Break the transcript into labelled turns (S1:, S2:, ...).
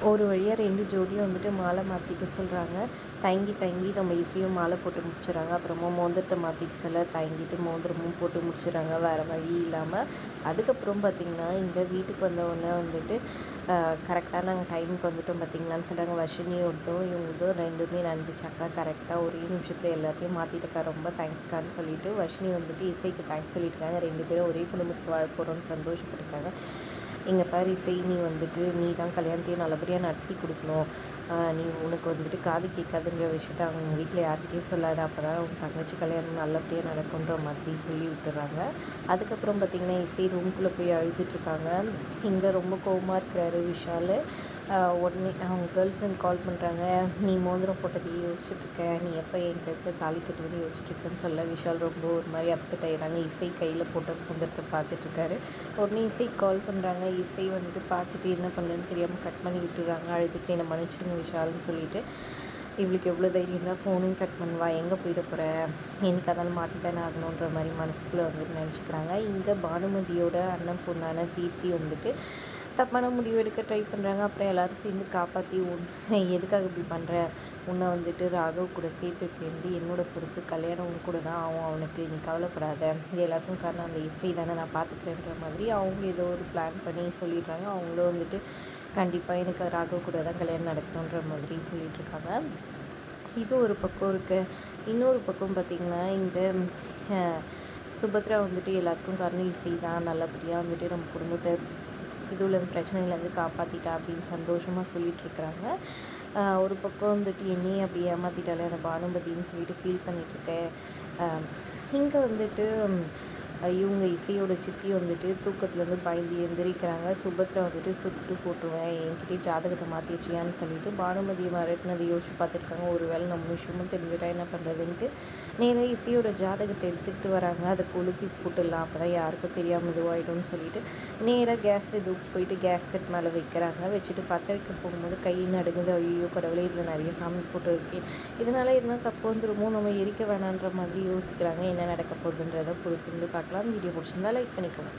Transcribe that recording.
S1: ஒரு வழியாக 2 ஜோடியும் வந்துட்டு மாலை மாற்றிக்க சொல்கிறாங்க. தயங்கி நம்ம ஈஸியாக மாலை போட்டு முடிச்சிடறாங்க. அப்புறமா மோதிரத்தை மாற்றிக்க சொல்ல தயங்கிட்டு மோதிரமும் போட்டு முடிச்சிடறாங்க வேறு வழி இல்லாமல். அதுக்கப்புறம் பார்த்திங்கன்னா இங்கே வீட்டுக்கு வந்தவுடனே வந்துட்டு கரெக்டாக நாங்கள் டைமுக்கு வந்துட்டோம் பார்த்திங்களான்னு சொல்கிறாங்க. வர்ஷினி ஒருத்தரும் இவங்களும் ரெண்டுமே நடந்துச்சாக்கா கரெக்டாக ஒரே நிமிஷத்தில் எல்லாத்தையும் மாற்றிட்டக்கா, ரொம்ப தேங்க்ஸ்க்கான்னு சொல்லிட்டு வர்ஷினி வந்துட்டு இசைக்கு தேங்க்ஸ் சொல்லியிருக்காங்க. 2 பேரும் ஒரே குடும்பத்துக்கு வாழ போகிறோன்னு சந்தோஷப்பட்டிருக்காங்க. இங்கே பாரு இசை, நீ வந்துட்டு நீ தான் கல்யாணத்தையும் நல்லபடியாக நடத்தி கொடுக்கணும். நீ உனக்கு வந்துட்டு காது கேட்காதுன்ற விஷயத்த அவங்க வீட்டில் யார்கிட்டையும் சொல்லாத, அப்போ தான் உன் தங்கச்சி கல்யாணம் நல்லபடியாக நடக்குன்ற மாதிரி சொல்லி விட்டுறாங்க. அதுக்கப்புறம் பார்த்திங்கன்னா இசை ரூம்குள்ளே போய் அழுதுட்ருக்காங்க. இங்கே ரொம்ப கோவமாக இருக்கிறாரு விஷால். உடனே அவங்க கேர்ள் ஃப்ரெண்ட் கால் பண்ணுறாங்க. நீ மோதிரம் போட்டதையே யோசிச்சுட்ருக்க, நீ எப்போ என் கழுத்தில் தாலி கட்டுவேன்னு யோசிச்சுட்ருக்கேன்னு சொல்ல விஷால் ரொம்ப ஒரு மாதிரி அப்செட் ஆகிடுறாங்க. இசை கையில் போட்ட மோதிரத்தை பார்த்துட்ருக்காரு. உடனே இசைக்கு கால் பண்ணுறாங்க. இசை வந்துட்டு பார்த்துட்டு என்ன பண்ணுறதுன்னு தெரியாமல் கட் பண்ணி விட்டுறாங்க. அழுதுட்டு என்னை மன்னிச்சிடுங்க விஷால்னு சொல்லிட்டு. இவளுக்கு எவ்வளோ தைரியம் தான் ஃபோனையும் கட் பண்ணுவா, எங்கே போயிட போகிற, எனக்கு அதனால் மாட்டி தானே ஆகணுன்ற மாதிரி மனசுக்குள்ளே வந்துட்டு நினச்சிக்கிறாங்க. இங்கே பானுமதியோட அண்ணன் பொண்ணான தீர்த்தி வந்துட்டு தப்பான முடிவு எடுக்க ட்ரை பண்ணுறாங்க. அப்புறம் எல்லோரும் சேர்ந்து காப்பாற்றி எதுக்காக இப்படி பண்ணுற, உன்னை வந்துட்டு ராகவ் கூட சேர்த்து வைக்க வேண்டி என்னோட பொறுப்பு, கல்யாணம் உன் கூட தான் ஆகும் அவனுக்கு, நீ கவலைப்படாத, இது எல்லாத்துக்கும் காரணம் அந்த இசை தானே, நான் பார்த்துக்கிறேன்ற மாதிரி அவங்க ஏதோ ஒரு பிளான் பண்ணி சொல்லிடுறாங்க. அவங்களும் வந்துட்டு கண்டிப்பாக எனக்கு ராகவ் கூட தான் கல்யாணம் நடக்கணுன்ற மாதிரி சொல்லிகிட்ருக்காங்க. இது ஒரு பக்கம் இருக்குது. இன்னொரு பக்கம் பார்த்திங்கன்னா இங்கே சுபத்ரா வந்துட்டு எல்லாத்துக்கும் காரணம் இசை தான், நல்லபடியாக வந்துட்டு நம்ம குடும்பத்தை இதுலேருந்து பிரச்சனையிலேருந்து காப்பாற்றிட்டா அப்படின்னு சந்தோஷமாக சொல்லிகிட்ருக்குறாங்க. ஒரு பக்கம் வந்துட்டு என்னையே அப்படி ஏமாற்றிட்டாலே அந்த பானுமதின்னு சொல்லிட்டு ஃபீல் பண்ணிகிட்ருக்கேன். இங்கே வந்துட்டு இவங்க இசையோட சித்தி வந்துட்டு தூக்கத்துலேருந்து பயந்து எந்திரிக்கிறாங்க. சுபத்ரா வந்துட்டு சுட்டு போட்டுருவேன், என்கிட்டே ஜாதகத்தை மாற்றி வச்சியான்னு சொல்லிட்டு பானுமதியை மிரட்டினதை யோசிச்சு பார்த்துருக்காங்க. ஒரு வேளை நம்ம விஷயமும் தெரிஞ்சுட்டா என்ன பண்ணுறதுன்ட்டு நேராக இசையோட ஜாதகத்தை எடுத்துக்கிட்டு வராங்க. அதை கொளுத்தி போட்டுடலாம், அப்போ தான் யாருக்கும் தெரியாமல் இதுவாகிடும்னு சொல்லிட்டு நேராக கேஸ் இதுக்கு போயிட்டு கேஸ் கட் மேலே வைக்கிறாங்க. வச்சுட்டு பற்ற வைக்க போகும்போது கை நடுங்குது. ஐயோ கடவுளே, இதில் நிறைய சாமி ஃபோட்டோ இருக்குது, இதனால் எதுனா தப்பு வந்துருமோ, நம்ம எரிக்க வேணான்ற மாதிரி யோசிக்கிறாங்க. என்ன நடக்க போகுதுன்றதை பொறுத்திருந்து பார்க்கலாம். வீடியோ பிடிச்சிருந்தா லைக் பண்ணிக்கோங்க.